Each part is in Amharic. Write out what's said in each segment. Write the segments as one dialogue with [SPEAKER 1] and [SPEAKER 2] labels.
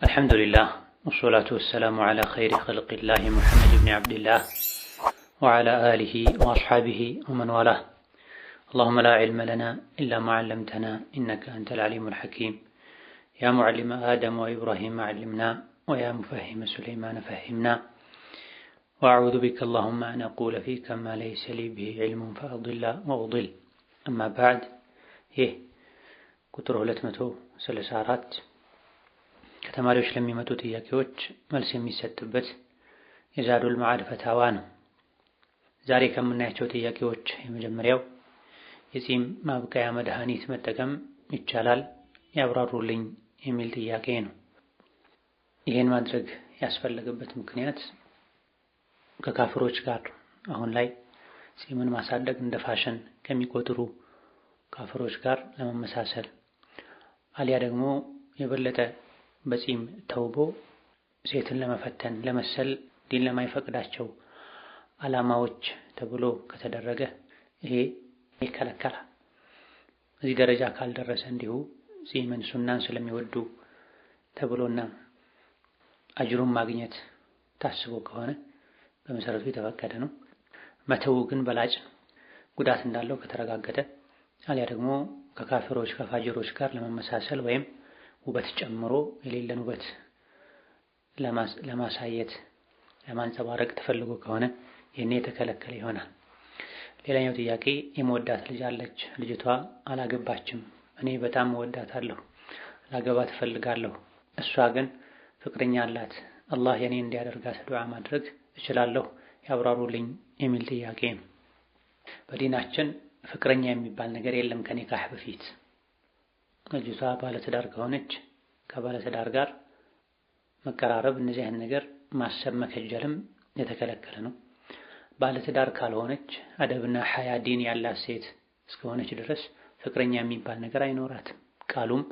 [SPEAKER 1] الحمد لله والصلاة والسلام على خير خلق الله محمد بن عبد الله وعلى آله وأصحابه ومن والاه. اللهم لا علم لنا إلا ما علمتنا إنك أنت العليم الحكيم. يا معلم آدم وإبراهيم علمنا ويا مفهم سليمان فهمنا. وأعوذ بك اللهم أن أقول فيك ما ليس لي به علم فأضل وأضل. أما بعد ቁጥር 234 ከተማሪዎች ለሚመጡ ጥያቄዎች መልስ የሚሰጥበት የዛዱል መዓድ ፈታዋ ነው። ዛሬ ከምናያቸው ጥያቄዎች የመጀመሪያው የጺም ማብቀያ መድኃኒት መጠቀም ይቻላል ያብራሩልኝ የሚል ጥያቄ ነው። ይህን ማድረግ ያስፈለገበት ምክንያት ከካፍሮች ጋር አሁን ላይ ጺምን ማሳደግ እንደ ፋሽን ከሚቆጥሩ ካፍሮች ጋር ለመመሳሰል አሊያ ደግሞ የበለጠ በጺም ተውቦ ሴትን ለመፈተን ለመሰል ዲን ለማይፈቅዳቸው ዓላማዎች ተብሎ ከተደረገ ይሄ ይከለከላል። እዚህ ደረጃ ካልደረሰ እንዲሁ ጺምን ሱናን ስለሚወዱ ተብሎና አጅሩን ማግኘት ታስቦ ከሆነ በመሰረቱ የተፈቀደ ነው። መተው ግን በላጭ ነው። ጉዳት እንዳለው ከተረጋገጠ አሊያ ደግሞ ከካፍሮች ከፋጅሮች ጋር ለመመሳሰል ወይም ውበት ጨምሮ የሌለን ውበት ለማሳየት ለማንጸባረቅ ተፈልጎ ከሆነ ይሄኔ የተከለከለ ይሆናል። ሌላኛው ጥያቄ የመወዳት ልጅ አለች። ልጅቷ አላገባችም። እኔ በጣም እወዳታለሁ፣ ላገባ ትፈልጋለሁ። እሷ ግን ፍቅረኛ አላት። አላህ የኔ እንዲያደርጋት ዱዓ ማድረግ እችላለሁ? ያብራሩልኝ የሚል ጥያቄ ነው። በዲናችን ፍቅረኛ የሚባል ነገር የለም ከኒካህ በፊት። ልጅቷ ባለትዳር ከሆነች ከባለትዳር ጋር መቀራረብ፣ እነዚህ አይነት ነገር ማሰብ መከጀልም የተከለከለ ነው። ባለትዳር ካልሆነች አደብና ሐያ ዲን ያላት ሴት እስከሆነች ድረስ ፍቅረኛ የሚባል ነገር አይኖራትም። ቃሉም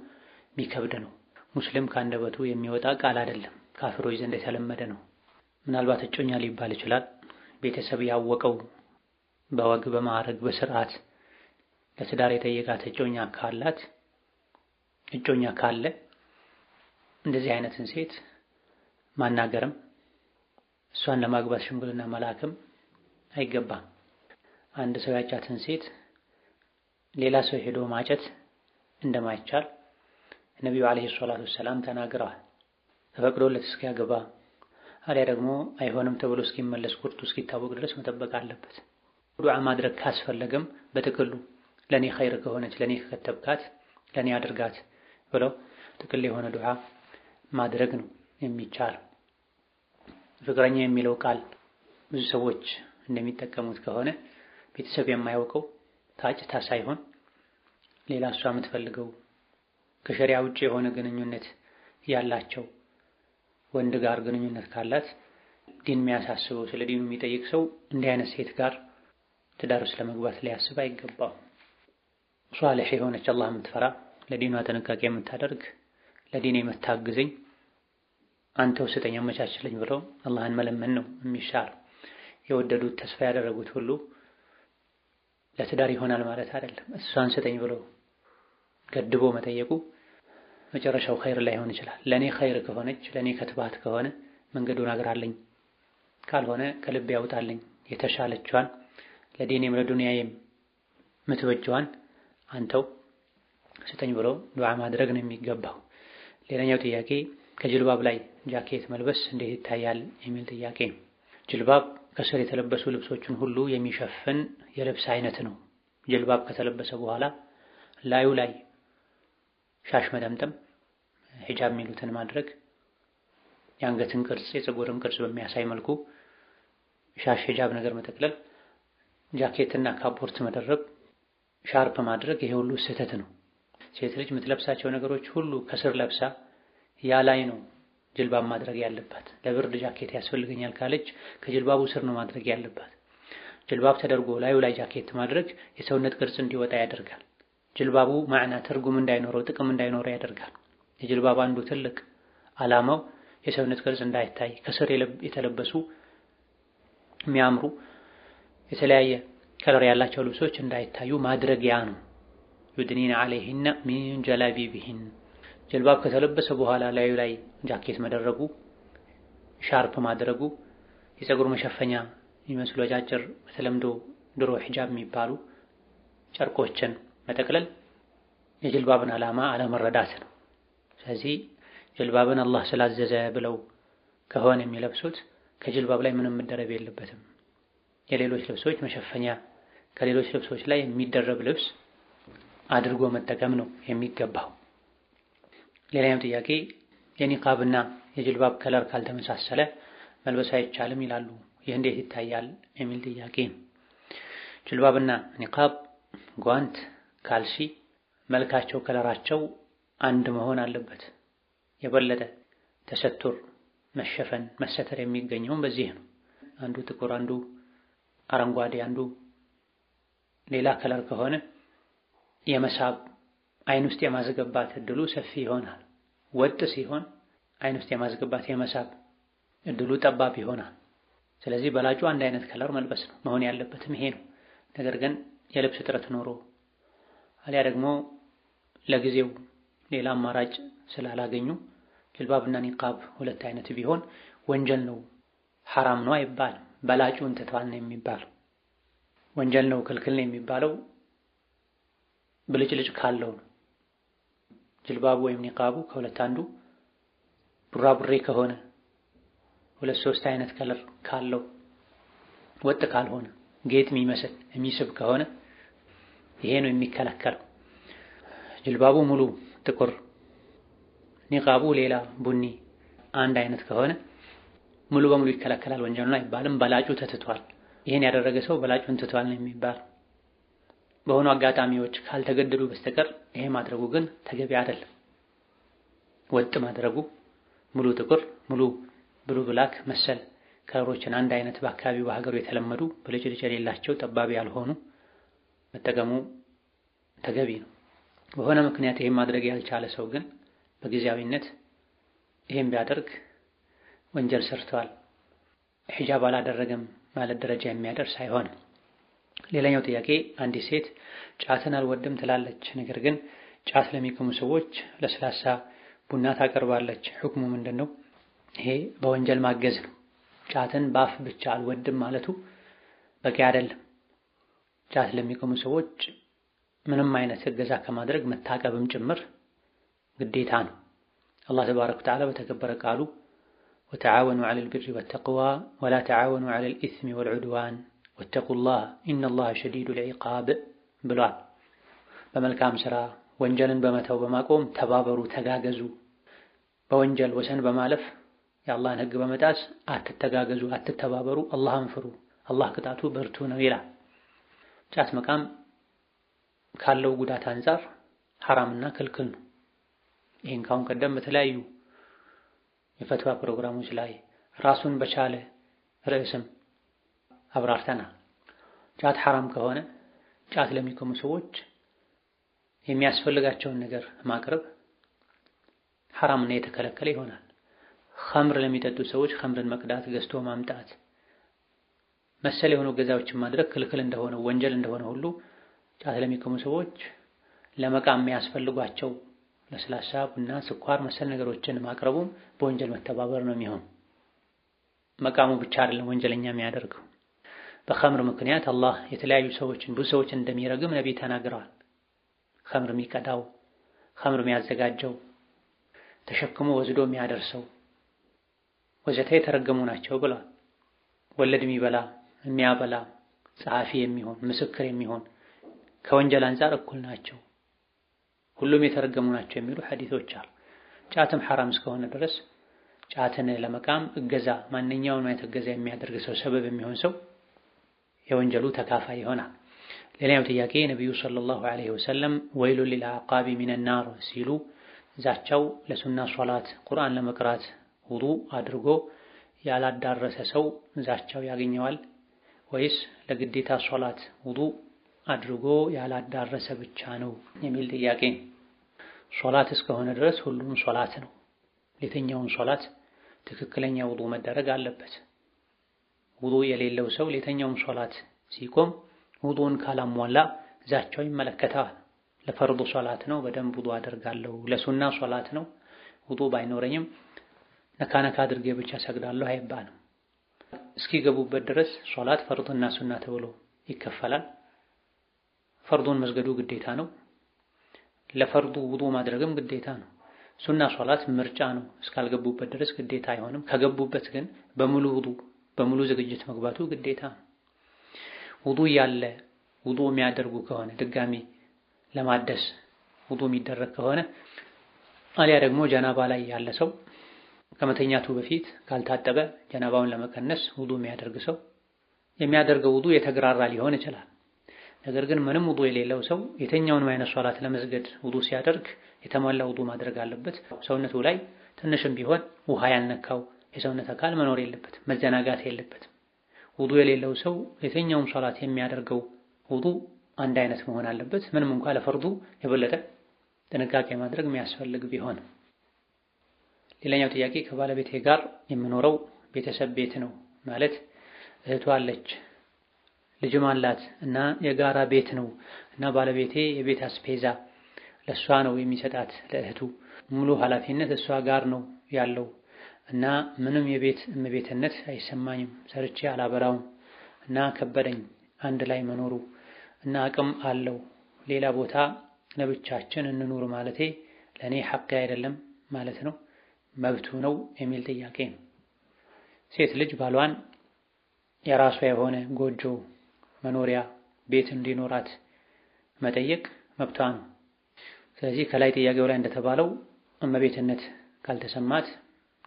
[SPEAKER 1] የሚከብድ ነው። ሙስሊም ከአንደበቱ የሚወጣ ቃል አይደለም፣ ካፍሮች ዘንድ የተለመደ ነው። ምናልባት እጮኛ ሊባል ይችላል። ቤተሰብ ያወቀው በወግ በማዕረግ በስርዓት ለትዳር የጠየቃት እጮኛ ካለ እንደዚህ አይነትን ሴት ማናገርም እሷን ለማግባት ሽምግልና መላክም አይገባም። አንድ ሰው ያጫትን ሴት ሌላ ሰው ሄዶ ማጨት እንደማይቻል ነብዩ አለይሂ ሰላቱ ሰላም ተናግረዋል። ተፈቅዶለት እስኪያገባ አሊያ ደግሞ አይሆንም ተብሎ እስኪመለስ ቁርጡ እስኪታወቅ ድረስ መጠበቅ አለበት። ዱዓ ማድረግ ካስፈለገም በጥቅሉ ለኔ ኸይር ከሆነች ለኔ ከተብካት ለኔ አድርጋት ብለው ጥቅል የሆነ ዱዓ ማድረግ ነው የሚቻለው። ፍቅረኛ የሚለው ቃል ብዙ ሰዎች እንደሚጠቀሙት ከሆነ ቤተሰብ የማያውቀው ታጭታ ሳይሆን ሌላ እሷ የምትፈልገው ከሸሪዓ ውጪ የሆነ ግንኙነት ያላቸው ወንድ ጋር ግንኙነት ካላት ዲን የሚያሳስበው ስለ ዲኑ የሚጠይቅ ሰው እንዲህ አይነት ሴት ጋር ትዳር ውስጥ ለመግባት ሊያስብ አይገባው። ሷሊህ የሆነች አላህ የምትፈራ ለዲኗ ጥንቃቄ የምታደርግ ለዲኔ የምታግዘኝ አንተው ስጠኝ አመቻችልኝ ብለው አላህን መለመን ነው የሚሻል። የወደዱት ተስፋ ያደረጉት ሁሉ ለትዳር ይሆናል ማለት አይደለም። እሷን ስጠኝ ብሎ ገድቦ መጠየቁ መጨረሻው ኸይር ላይሆን ይችላል። ለኔ ኸይር ከሆነች ለኔ ከትባት ከሆነ መንገዱን አግራልኝ፣ ካልሆነ ከልብ ያውጣልኝ የተሻለችዋን ለዲኔም ለዱንያዬም ምትበጀዋን አንተው ስጠኝ ብሎ ዱዓ ማድረግ ነው የሚገባው። ሌላኛው ጥያቄ ከጅልባብ ላይ ጃኬት መልበስ እንዴት ይታያል የሚል ጥያቄ ነው። ጅልባብ ከስር የተለበሱ ልብሶችን ሁሉ የሚሸፍን የልብስ አይነት ነው። ጅልባብ ከተለበሰ በኋላ ላዩ ላይ ሻሽ መጠምጠም፣ ሂጃብ የሚሉትን ማድረግ፣ የአንገትን ቅርጽ የፀጉርን ቅርጽ በሚያሳይ መልኩ ሻሽ ሂጃብ ነገር መጠቅለል፣ ጃኬትና ካፖርት መደረብ፣ ሻርፕ ማድረግ፣ ይሄ ሁሉ ስህተት ነው። ሴት ልጅ የምትለብሳቸው ነገሮች ሁሉ ከስር ለብሳ ያ ላይ ነው ጅልባብ ማድረግ ያለባት። ለብርድ ጃኬት ያስፈልገኛል ካለች ከጅልባቡ ስር ነው ማድረግ ያለባት። ጅልባብ ተደርጎ ላዩ ላይ ጃኬት ማድረግ የሰውነት ቅርጽ እንዲወጣ ያደርጋል። ጅልባቡ ማዕና ትርጉም እንዳይኖረው ጥቅም እንዳይኖረው ያደርጋል። የጅልባብ አንዱ ትልቅ ዓላማው የሰውነት ቅርጽ እንዳይታይ ከስር የተለበሱ የሚያምሩ የተለያየ ከለር ያላቸው ልብሶች እንዳይታዩ ማድረጊያ ነው። ዩድኒና ዐለይሂነ ሚን ጀላቢቢሂን ጅልባብ ከተለበሰ በኋላ ላዩ ላይ ጃኬት መደረጉ፣ ሻርፕ ማድረጉ፣ የፀጉር መሸፈኛ የሚመስሉ አጫጭር በተለምዶ ድሮ ሒጃብ የሚባሉ ጨርቆችን መጠቅለል የጅልባብን ዓላማ አለመረዳት ነው። ስለዚህ ጅልባብን አላህ ስላዘዘ ብለው ከሆነ የሚለብሱት ከጅልባብ ላይ ምንም መደረብ የለበትም። የሌሎች ልብሶች መሸፈኛ ከሌሎች ልብሶች ላይ የሚደረብ ልብስ አድርጎ መጠቀም ነው የሚገባው። ሌላኛው ጥያቄ የኒቃብና የጅልባብ ከለር ካልተመሳሰለ መልበስ አይቻልም ይላሉ። ይህ እንዴት ይታያል የሚል ጥያቄ ነው። ጅልባብና ኒቃብ፣ ጓንት፣ ካልሲ መልካቸው ከለራቸው አንድ መሆን አለበት። የበለጠ ተሰቱር መሸፈን መሰተር የሚገኘውም በዚህ ነው። አንዱ ጥቁር፣ አንዱ አረንጓዴ፣ አንዱ ሌላ ከለር ከሆነ የመሳብ አይን ውስጥ የማስገባት እድሉ ሰፊ ይሆናል። ወጥ ሲሆን አይን ውስጥ የማስገባት የመሳብ እድሉ ጠባብ ይሆናል። ስለዚህ በላጩ አንድ አይነት ከለር መልበስ ነው መሆን ያለበትም ይሄ ነው። ነገር ግን የልብስ እጥረት ኖሮ አሊያ ደግሞ ለጊዜው ሌላ አማራጭ ስላላገኙ ጅልባብና ኒቃብ ሁለት አይነት ቢሆን ወንጀል ነው ሐራም ነው አይባልም። በላጩን ትተዋል ነው የሚባለው። ወንጀል ነው ክልክል ነው የሚባለው ብልጭልጭ ካለው ነው። ጅልባቡ ወይም ኒቃቡ ከሁለት አንዱ ቡራቡሬ ከሆነ ሁለት ሶስት አይነት ከለር ካለው ወጥ ካልሆነ ጌጥ የሚመስል የሚስብ ከሆነ ይሄ ነው የሚከለከለው። ጅልባቡ ሙሉ ጥቁር፣ ኒቃቡ ሌላ ቡኒ አንድ አይነት ከሆነ ሙሉ በሙሉ ይከለከላል፣ ወንጀል ነው አይባልም። በላጩ ተትቷል። ይሄን ያደረገ ሰው በላጩን ትቷል ነው የሚባለው። በሆኑ አጋጣሚዎች ካልተገደዱ በስተቀር ይሄ ማድረጉ ግን ተገቢ አይደለም። ወጥ ማድረጉ ሙሉ ጥቁር፣ ሙሉ ብሉ ብላክ መሰል ከለሮችን አንድ አይነት በአካባቢው በሀገሩ የተለመዱ ብልጭልጭ የሌላቸው ጠባብ ያልሆኑ መጠቀሙ ተገቢ ነው። በሆነ ምክንያት ይሄን ማድረግ ያልቻለ ሰው ግን በጊዜያዊነት ይሄን ቢያደርግ ወንጀል ሰርቷል፣ ሒጃብ አላደረገም ማለት ደረጃ የሚያደርስ አይሆንም። ሌላኛው ጥያቄ አንዲት ሴት ጫትን አልወድም ትላለች፣ ነገር ግን ጫት ለሚቅሙ ሰዎች ለስላሳ ቡና ታቀርባለች። ሁክሙ ምንድነው? ይሄ በወንጀል ማገዝ ነው። ጫትን ባፍ ብቻ አልወድም ማለቱ በቂ አይደለም። ጫት ለሚቅሙ ሰዎች ምንም አይነት እገዛ ከማድረግ መታቀብም ጭምር ግዴታ ነው። አላህ ተባረከ ወተዓላ በተከበረ ቃሉ ወተዓወኑ ዐለል ቢሪ ወተቅዋ ወላ ተዓወኑ ዐለል ኢስሚ ወልዑድዋን ወተቁላህ ኢነላህ ሸዲዱል ዒቃብ ብሏል። በመልካም ሥራ ወንጀልን በመተው በማቆም ተባበሩ፣ ተጋገዙ። በወንጀል ወሰን በማለፍ የአላህን ሕግ በመጣስ አትተጋገዙ፣ አትተባበሩ፣ አላህን ፍሩ፣ አላህ ቅጣቱ በርቱ ነው ይላል። ጫት መቃም ካለው ጉዳት አንፃር ሐራምና ክልክል ነው። ይህን ካሁን ቀደም በተለያዩ የፈትዋ ፕሮግራሞች ላይ ራሱን በቻለ ርዕስም አብራርተናል። ጫት ሐራም ከሆነ ጫት ለሚቅሙ ሰዎች የሚያስፈልጋቸውን ነገር ማቅረብ ሐራምና የተከለከለ ይሆናል። ኸምር ለሚጠጡ ሰዎች ኸምርን መቅዳት፣ ገዝቶ ማምጣት መሰል የሆኑ ገዛዎችን ማድረግ ክልክል እንደሆነ ወንጀል እንደሆነ ሁሉ ጫት ለሚቅሙ ሰዎች ለመቃም የሚያስፈልጓቸው ለስላሳ ቡና፣ ስኳር መሰል ነገሮችን ማቅረቡም በወንጀል መተባበር ነው የሚሆን። መቃሙ ብቻ አይደለም ወንጀለኛ የሚያደርገው። በኸምር ምክንያት አላህ የተለያዩ ሰዎችን ብዙ ሰዎችን እንደሚረግም ነብይ ተናግረዋል። ኸምር የሚቀዳው፣ ኸምር የሚያዘጋጀው፣ ተሸክሞ ወስዶ የሚያደርሰው ወዘተ የተረገሙ ናቸው ብለዋል። ወለድ የሚበላ የሚያበላ፣ ጸሐፊ የሚሆን ምስክር የሚሆን ከወንጀል አንፃር እኩል ናቸው፣ ሁሉም የተረገሙ ናቸው የሚሉ ሐዲሶች አሉ። ጫትም ሐራም እስከሆነ ድረስ ጫትን ለመቃም እገዛ ማንኛውንም አይነት እገዛ የሚያደርግ ሰው ሰበብ የሚሆን ሰው የወንጀሉ ተካፋይ ይሆናል። ሌላኛው ጥያቄ ነብዩ ሰለላሁ ዐለይሂ ወሰለም ወይሉን ሊልአዕቃቢ ሚነናር ሲሉ ዛቻው ለሱና ሶላት ቁርአን ለመቅራት ውዱእ አድርጎ ያላዳረሰ ሰው ዛቻው ያገኘዋል ወይስ ለግዴታ ሶላት ውዱእ አድርጎ ያላዳረሰ ብቻ ነው የሚል ጥያቄ። ሶላት እስከሆነ ድረስ ሁሉም ሶላት ነው። ለየትኛውም ሶላት ትክክለኛ ውዱእ መደረግ አለበት። ውዱእ የሌለው ሰው ለየትኛውም ሶላት ሲቆም ውዱእን ካላሟላ ዛቻው ይመለከተዋል። ለፈርዱ ሶላት ነው በደንብ ውዱእ አደርጋለሁ፣ ለሱና ሶላት ነው ውዱእ ባይኖረኝም ነካ ነካ አድርጌ ብቻ ሰግዳለሁ አይባልም። እስኪገቡበት ድረስ ሶላት ፈርድና ሱና ተብሎ ይከፈላል። ፈርዱን መስገዱ ግዴታ ነው። ለፈርዱ ውዱእ ማድረግም ግዴታ ነው። ሱና ሶላት ምርጫ ነው፣ እስካልገቡበት ድረስ ግዴታ አይሆንም። ከገቡበት ግን በሙሉ ውዱእ በሙሉ ዝግጅት መግባቱ ግዴታ ነው። ውዱእ ያለ ውዱእ የሚያደርጉ ከሆነ ድጋሚ ለማደስ ውዱእ የሚደረግ ከሆነ አሊያ ደግሞ ጀናባ ላይ ያለ ሰው ከመተኛቱ በፊት ካልታጠበ ጀናባውን ለመቀነስ ውዱእ የሚያደርግ ሰው የሚያደርገው ውዱእ የተግራራ ሊሆን ይችላል። ነገር ግን ምንም ውዱእ የሌለው ሰው የተኛውንም አይነት ሶላት ለመስገድ ውዱእ ሲያደርግ የተሟላ ውዱእ ማድረግ አለበት። ሰውነቱ ላይ ትንሽም ቢሆን ውሃ ያልነካው የሰውነት አካል መኖር የለበትም፣ መዘናጋት የለበትም። ውዱእ የሌለው ሰው የተኛውም ሶላት የሚያደርገው ውዱእ አንድ አይነት መሆን አለበት። ምንም እንኳን ለፈርዱ የበለጠ ጥንቃቄ ማድረግ የሚያስፈልግ ቢሆን። ሌላኛው ጥያቄ ከባለቤቴ ጋር የምኖረው ቤተሰብ ቤት ነው ማለት እህቷ አለች ልጅም አላት እና የጋራ ቤት ነው እና ባለቤቴ የቤት አስፔዛ ለሷ ነው የሚሰጣት ለእህቱ ሙሉ ኃላፊነት እሷ ጋር ነው ያለው እና ምንም የቤት እመቤትነት አይሰማኝም፣ ሰርቼ አላበራውም እና ከበደኝ አንድ ላይ መኖሩ እና አቅም አለው ሌላ ቦታ ለብቻችን እንኑር ማለቴ ለኔ ሐቅ አይደለም ማለት ነው መብቱ ነው የሚል ጥያቄ ነው። ሴት ልጅ ባሏን የራሷ የሆነ ጎጆ መኖሪያ ቤት እንዲኖራት መጠየቅ መብቷ ነው። ስለዚህ ከላይ ጥያቄው ላይ እንደተባለው እመቤትነት ካልተሰማት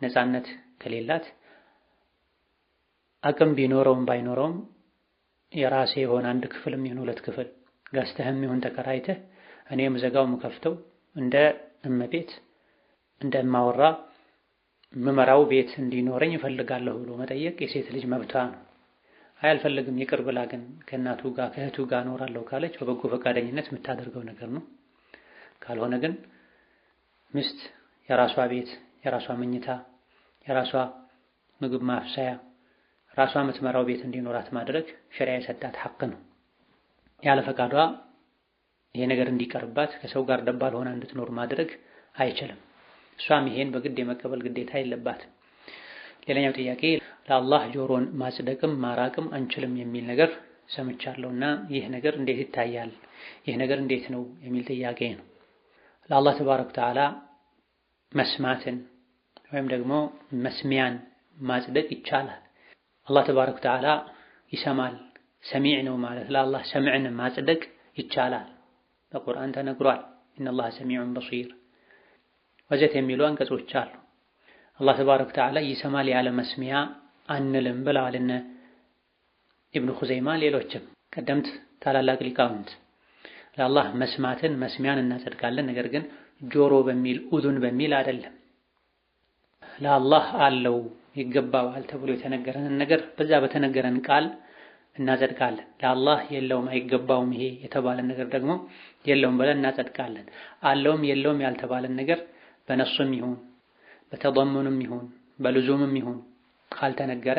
[SPEAKER 1] ነፃነት ከሌላት አቅም ቢኖረውም ባይኖረውም የራሴ የሆነ አንድ ክፍልም ይሁን ሁለት ክፍል ገዝተህም ይሁን ተከራይተህ እኔም ዘጋው ምከፍተው እንደ እመቤት እንደ እማወራ ምመራው ቤት እንዲኖረኝ እፈልጋለሁ ብሎ መጠየቅ የሴት ልጅ መብቷ ነው። አልፈልግም ይቅር ብላ ግን ከእናቱ ጋር ከእህቱ ጋር እኖራለሁ ካለች በበጎ ፈቃደኝነት የምታደርገው ነገር ነው። ካልሆነ ግን ሚስት የራሷ ቤት፣ የራሷ መኝታ፣ የራሷ ምግብ ማብሰያ፣ ራሷ የምትመራው ቤት እንዲኖራት ማድረግ ሸሪዓ የሰጣት ሐቅ ነው። ያለ ፈቃዷ ይሄ ነገር እንዲቀርባት ከሰው ጋር ደባል ሆና እንድትኖር ማድረግ አይችልም። እሷም ይሄን በግድ የመቀበል ግዴታ የለባትም። ሌላኛው ጥያቄ ለአላህ ጆሮን ማጽደቅም ማራቅም አንችልም የሚል ነገር ሰምቻለሁና ይህ ነገር እንዴት ይታያል? ይህ ነገር እንዴት ነው የሚል ጥያቄ ነው። ለአላህ ተባረከ ወተዓላ መስማትን ወይም ደግሞ መስሚያን ማጽደቅ ይቻላል። አላህ ተባረከ ወተዓላ ይሰማል፣ ሰሚዕ ነው ማለት ለአላህ ሰምዕን ማጽደቅ ይቻላል። በቁርአን ተነግሯል። ኢነላህ ሰሚዑን በሲር ወዘት የሚሉ አንቀጾች አሉ። አላህ ተባረከ ወተዓላ ይሰማል ያለ መስሚያ አንልም ብለዋል እነ ኢብኑ ኹዘይማ ሌሎችም ቀደምት ታላላቅ ሊቃውንት። ለአላህ መስማትን መስሚያን እናጸድቃለን፣ ነገር ግን ጆሮ በሚል ኡዙን በሚል አይደለም። ለአላህ አለው ይገባዋል ተብሎ የተነገረንን ነገር በዛ በተነገረን ቃል እናጸድቃለን። ለአላህ የለውም አይገባውም ይሄ የተባለን ነገር ደግሞ የለውም ብለን እናጸድቃለን። አለውም የለውም ያልተባለን ነገር በነሱም ይሁን በተضمኑም ይሁን በልዙምም ይሁን ካልተነገረ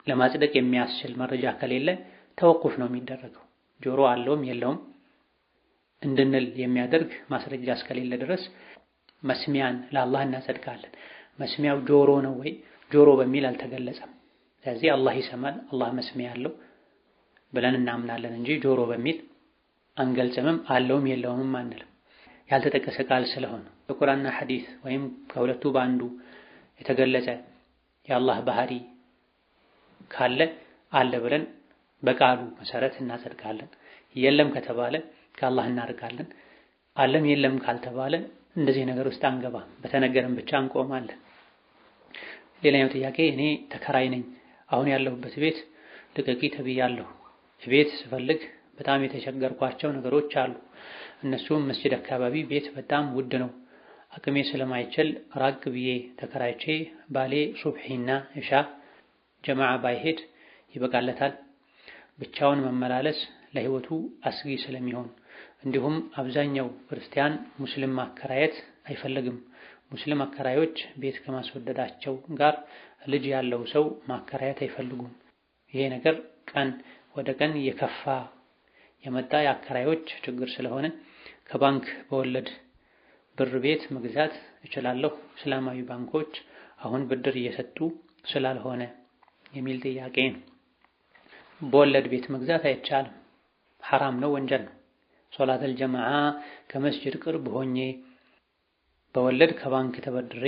[SPEAKER 1] ለማጽደቅ የሚያስችል መረጃ ከሌለ ተወቁፍ ነው የሚደረገው። ጆሮ አለውም የለውም እንድንል የሚያደርግ ማስረጃ እስከሌለ ድረስ መስሚያን ለአላህ እናጸድቃለን። መስሚያው ጆሮ ነው ወይ? ጆሮ በሚል አልተገለጸም። ስለዚህ አላህ ይሰማል፣ አላህ መስሚያ አለው ብለን እናምናለን እንጂ ጆሮ በሚል አንገልጽምም፣ አለውም የለውም አንልም። ያልተጠቀሰ ቃል ስለሆነ በቁርአንና ሐዲስ ወይም ከሁለቱ በአንዱ የተገለጸ የአላህ ባህሪ ካለ አለ ብለን በቃሉ መሰረት እናጸድቃለን። የለም ከተባለ ከአላህ እናርቃለን። አለም የለም ካልተባለ እንደዚህ ነገር ውስጥ አንገባም፣ በተነገረን ብቻ እንቆማለን። ሌላኛው ጥያቄ እኔ ተከራይ ነኝ። አሁን ያለሁበት ቤት ልቀቂ ተብያለሁ። ቤት ስፈልግ በጣም የተቸገርኳቸው ነገሮች አሉ። እነሱም መስጂድ አካባቢ ቤት በጣም ውድ ነው። አቅሜ ስለማይችል ራቅ ብዬ ተከራይቼ ባሌ ሱብሂና ኢሻ ጀማዓ ባይሄድ ይበቃለታል። ብቻውን መመላለስ ለህይወቱ አስጊ ስለሚሆን፣ እንዲሁም አብዛኛው ክርስቲያን ሙስሊም ማከራየት አይፈልግም። ሙስሊም አከራዮች ቤት ከማስወደዳቸው ጋር ልጅ ያለው ሰው ማከራየት አይፈልጉም። ይሄ ነገር ቀን ወደ ቀን የከፋ የመጣ የአከራዮች ችግር ስለሆነ ከባንክ በወለድ ብር ቤት መግዛት እችላለሁ? እስላማዊ ባንኮች አሁን ብድር እየሰጡ ስላልሆነ የሚል ጥያቄ ነው። በወለድ ቤት መግዛት አይቻልም፣ ሐራም ነው፣ ወንጀል ነው። ሶላተል ጀማዓ ከመስጂድ ቅርብ ሆኜ በወለድ ከባንክ ተበድሬ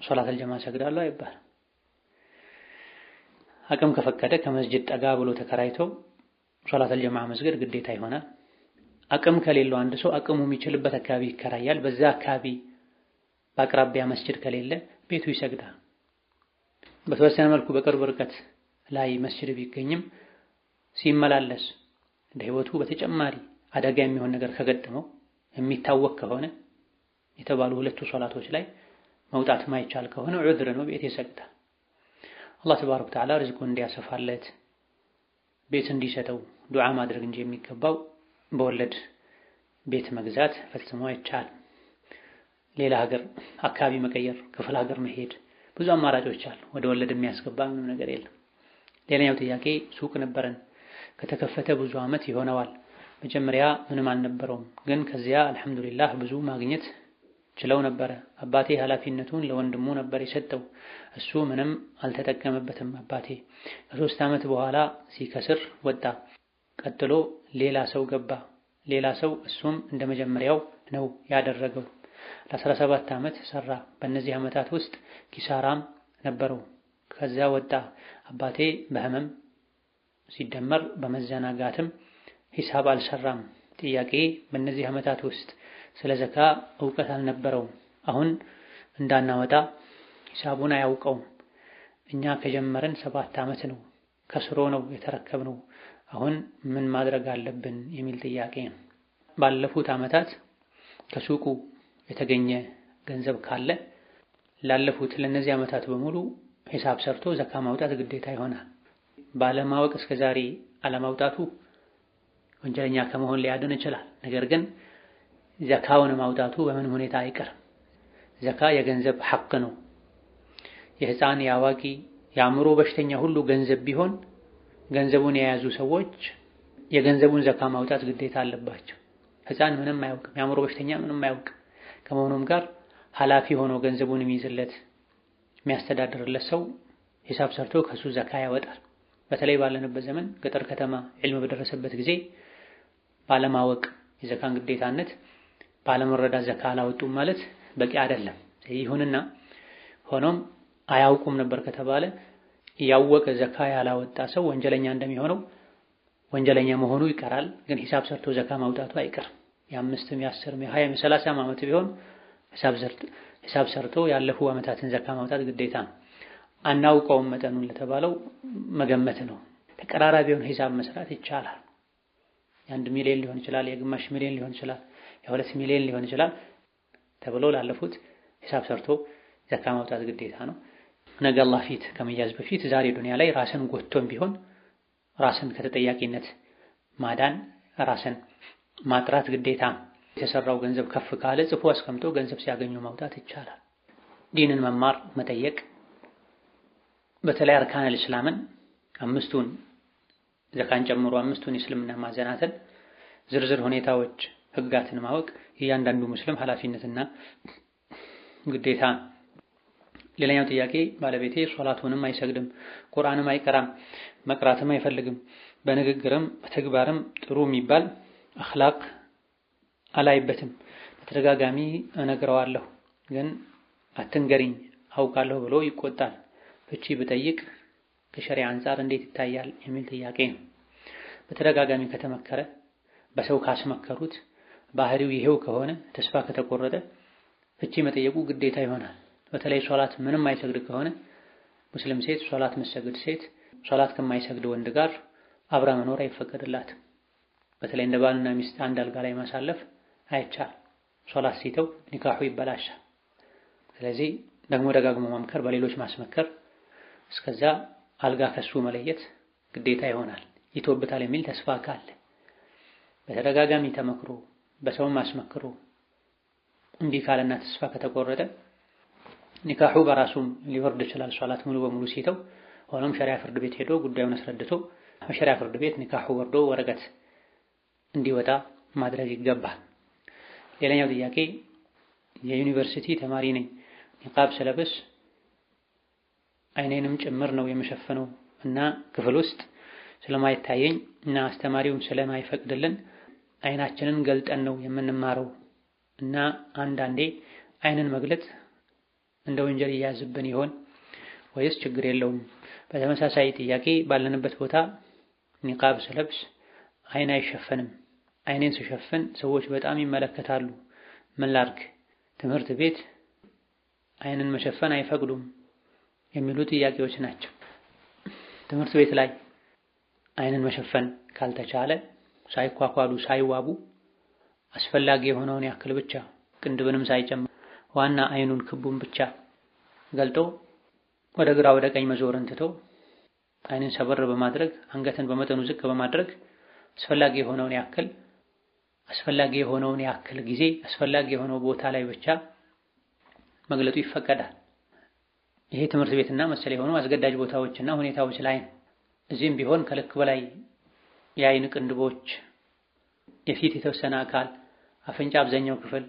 [SPEAKER 1] ሶላተል ጀማዓ ሰግዳለሁ አይባልም። አቅም ከፈቀደ ከመስጂድ ጠጋ ብሎ ተከራይቶ ሶላተል ጀማዓ መስገድ ግዴታ ይሆናል። አቅም ከሌለው አንድ ሰው አቅሙ የሚችልበት አካባቢ ይከራያል። በዛ አካባቢ በአቅራቢያ መስጂድ ከሌለ ቤቱ ይሰግዳል። በተወሰነ መልኩ በቅርብ ርቀት ላይ መስጂድ ቢገኝም ሲመላለስ እንደ ህይወቱ በተጨማሪ አደጋ የሚሆን ነገር ከገጠመው የሚታወቅ ከሆነ የተባሉ ሁለቱ ሶላቶች ላይ መውጣት ማይቻል ከሆነ ዑድር ነው፣ ቤት ይሰግዳል። አላህ ተባረከ ወተዓላ ርዝቁን እንዲያሰፋለት ቤት እንዲሰጠው ዱዓ ማድረግ እንጂ የሚገባው በወለድ ቤት መግዛት ፈጽሞ አይቻልም። ሌላ ሀገር አካባቢ መቀየር፣ ክፍለ ሀገር መሄድ ብዙ አማራጮች አሉ። ወደ ወለድ የሚያስገባ ምንም ነገር የለም። ሌላኛው ጥያቄ ሱቅ ነበረን፣ ከተከፈተ ብዙ ዓመት ይሆነዋል። መጀመሪያ ምንም አልነበረውም፣ ግን ከዚያ አልሐምዱሊላህ ብዙ ማግኘት ችለው ነበረ። አባቴ ኃላፊነቱን ለወንድሙ ነበር የሰጠው፣ እሱ ምንም አልተጠቀመበትም። አባቴ ከ3 ዓመት በኋላ ሲከስር ወጣ። ቀጥሎ ሌላ ሰው ገባ፣ ሌላ ሰው፣ እሱም እንደመጀመሪያው ነው ያደረገው። ለ17 ዓመት ሰራ። በእነዚህ ዓመታት ውስጥ ኪሳራም ነበረው። ከዛ ወጣ። አባቴ በህመም ሲደመር በመዘናጋትም ሂሳብ አልሰራም። ጥያቄ በእነዚህ ዓመታት ውስጥ ስለ ዘካ እውቀት አልነበረውም። አሁን እንዳናወጣ ሂሳቡን አያውቀውም። እኛ ከጀመረን 7 ዓመት ነው፣ ከስሮ ነው የተረከብነው። አሁን ምን ማድረግ አለብን የሚል ጥያቄ ነው። ባለፉት ዓመታት ከሱቁ የተገኘ ገንዘብ ካለ ላለፉት ለነዚህ ዓመታት በሙሉ ሂሳብ ሰርቶ ዘካ ማውጣት ግዴታ ይሆናል። ባለማወቅ እስከዛሬ አለማውጣቱ ወንጀለኛ ከመሆን ሊያድን ይችላል። ነገር ግን ዘካውን ማውጣቱ በምን ሁኔታ አይቀርም። ዘካ የገንዘብ ሐቅ ነው። የህፃን፣ የአዋቂ፣ የአእምሮ በሽተኛ ሁሉ ገንዘብ ቢሆን ገንዘቡን የያዙ ሰዎች የገንዘቡን ዘካ ማውጣት ግዴታ አለባቸው። ህፃን ምንም አያውቅም፣ የአእምሮ በሽተኛ ምንም አያውቅም። ከመሆኑም ጋር ኃላፊ ሆኖ ገንዘቡን የሚይዝለት የሚያስተዳድርለት ሰው ሂሳብ ሰርቶ ከሱ ዘካ ያወጣል። በተለይ ባለንበት ዘመን ገጠር ከተማ ዒልም በደረሰበት ጊዜ ባለማወቅ የዘካን ግዴታነት ባለመረዳት ዘካ አላወጡም ማለት በቂ አይደለም። ይሁንና ሆኖም አያውቁም ነበር ከተባለ ያወቀ ዘካ ያላወጣ ሰው ወንጀለኛ እንደሚሆነው ወንጀለኛ መሆኑ ይቀራል። ግን ሂሳብ ሰርቶ ዘካ ማውጣቱ አይቀርም። የ5ም የ10ም የ20ም የ30ም ዓመት ቢሆን ሂሳብ ሰርቶ ያለፉ ዓመታትን ዘካ ማውጣት ግዴታ ነው። አናውቀውም መጠኑን ለተባለው መገመት ነው። ተቀራራቢውን ሂሳብ መስራት ይቻላል። የ1 ሚሊዮን ሊሆን ይችላል፣ የ1/2 ሚሊዮን ሊሆን ይችላል፣ የ2 ሚሊዮን ሊሆን ይችላል ተብሎ ላለፉት ሂሳብ ሰርቶ ዘካ ማውጣት ግዴታ ነው። ነገ አላህ ፊት ከመያዝ በፊት ዛሬ ዱንያ ላይ ራስን ጎትቶም ቢሆን ራስን ከተጠያቂነት ማዳን፣ ራስን ማጥራት ግዴታ ነው። የተሰራው ገንዘብ ከፍ ካለ ጽፎ አስቀምጦ ገንዘብ ሲያገኙ ማውጣት ይቻላል። ዲንን መማር መጠየቅ፣ በተለይ አርካነል እስላምን 5ቱን ዘካን ጨምሮ 5ቱን የእስልምና ማዕዘናትን ዝርዝር ሁኔታዎች ህጋትን ማወቅ እያንዳንዱ ሙስሊም ኃላፊነትና ግዴታ ነው። ሌላኛው ጥያቄ ባለቤቴ ሶላቱንም አይሰግድም፣ ቁርአንም አይቀራም፣ መቅራትም አይፈልግም፣ በንግግርም በተግባርም ጥሩ የሚባል አኽላቅ አላይበትም። በተደጋጋሚ እነግረዋለሁ፣ ግን አትንገሪኝ አውቃለሁ ብሎ ይቆጣል። ፍቺ ብጠይቅ ከሸሪዓ አንፃር እንዴት ይታያል የሚል ጥያቄ ነው። በተደጋጋሚ ከተመከረ፣ በሰው ካስመከሩት፣ ባህሪው ይሄው ከሆነ፣ ተስፋ ከተቆረጠ ፍቺ መጠየቁ ግዴታ ይሆናል። በተለይ ሶላት ምንም አይሰግድ ከሆነ ሙስሊም ሴት ሶላት መስገድ ሴት ሶላት ከማይሰግድ ወንድ ጋር አብራ መኖር አይፈቀድላትም። በተለይ እንደ ባልና ሚስት አንድ አልጋ ላይ ማሳለፍ አይቻል። ሶላት ሲተው ኒካሑ ይበላሻል። ስለዚህ ደግሞ ደጋግሞ መምከር፣ በሌሎች ማስመከር፣ እስከዛ አልጋ ከሱ መለየት ግዴታ ይሆናል። ይተውበታል የሚል ተስፋ ካለ በተደጋጋሚ ተመክሮ በሰውም አስመክሮ እምቢ ካለና ተስፋ ከተቆረጠ ኒካሑ በራሱም ሊወርድ ይችላል። ሶላት ሙሉ በሙሉ ሲተው ሆኖም ሸሪዓ ፍርድ ቤት ሄዶ ጉዳዩን አስረድቶ በሸሪዓ ፍርድ ቤት ኒካሑ ወርዶ ወረቀት እንዲወጣ ማድረግ ይገባል። ሌላኛው ጥያቄ የዩኒቨርሲቲ ተማሪ ነኝ። ኒቃብ ስለብስ አይኔንም ጭምር ነው የምሸፍነው እና ክፍል ውስጥ ስለማይታየኝ እና አስተማሪውም ስለማይፈቅድልን አይናችንን ገልጠን ነው የምንማረው እና አንዳንዴ አይንን መግለጥ እንደ ወንጀል ይያዝብን ይሆን ወይስ ችግር የለውም? በተመሳሳይ ጥያቄ ባለንበት ቦታ ኒቃብ ስለብስ አይን አይሸፈንም። አይኔን ስሸፍን ሰዎች በጣም ይመለከታሉ። ምን ላድርግ? ትምህርት ቤት አይንን መሸፈን አይፈቅዱም የሚሉ ጥያቄዎች ናቸው። ትምህርት ቤት ላይ አይንን መሸፈን ካልተቻለ ሳይኳኳሉ ሳይዋቡ አስፈላጊ የሆነውን ያክል ብቻ ቅንድብንም ሳይጨምር ዋና አይኑን ክቡን ብቻ ገልጦ ወደ ግራ ወደ ቀኝ መዞርን ትቶ አይንን ሰበር በማድረግ አንገትን በመጠኑ ዝቅ በማድረግ አስፈላጊ የሆነውን ያክል ጊዜ አስፈላጊ የሆነው ቦታ ላይ ብቻ መግለጡ ይፈቀዳል። ይሄ ትምህርት ቤትና መሰል የሆኑ አስገዳጅ ቦታዎችና ሁኔታዎች ላይ ነው። እዚህም ቢሆን ከልክ በላይ የአይን ቅንድቦች፣ የፊት የተወሰነ አካል፣ አፍንጫ አብዛኛው ክፍል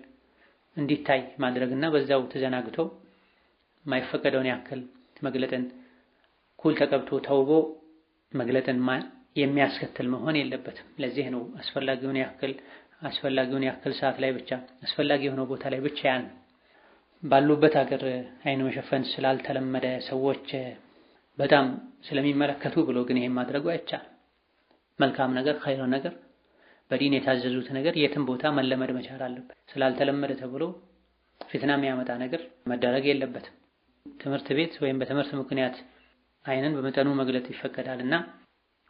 [SPEAKER 1] እንዲታይ ማድረግና በዛው ተዘናግቶ የማይፈቀደውን ያክል መግለጥን ኩል ተቀብቶ ተውቦ መግለጥን የሚያስከትል መሆን የለበትም። ለዚህ ነው አስፈላጊውን ያክል ሰዓት ላይ ብቻ አስፈላጊ የሆነው ቦታ ላይ ብቻ ያን ባሉበት ሀገር አይን መሸፈን ስላልተለመደ ሰዎች በጣም ስለሚመለከቱ ብሎ ግን ይሄን ማድረጉ አይቻልም። መልካም ነገር ኸይር ነገር በዲን የታዘዙት ነገር የትም ቦታ መለመድ መቻል አለበት። ስላልተለመደ ተብሎ ፊትና የሚያመጣ ነገር መደረግ የለበትም። ትምህርት ቤት ወይም በትምህርት ምክንያት አይንን በመጠኑ መግለጥ ይፈቀዳልና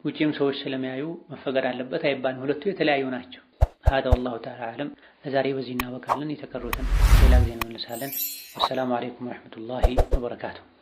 [SPEAKER 1] ውጪም ሰዎች ስለሚያዩ መፈቀድ አለበት አይባልም። ሁለቱ የተለያዩ ናቸው። هذا والله تعالى أعلم። ለዛሬ በዚህ እናበቃለን። የተቀሩትን ሌላ ጊዜ እንመልሳለን። ወሰላሙ አለይኩም ወራህመቱላሂ ወበረካቱሁ።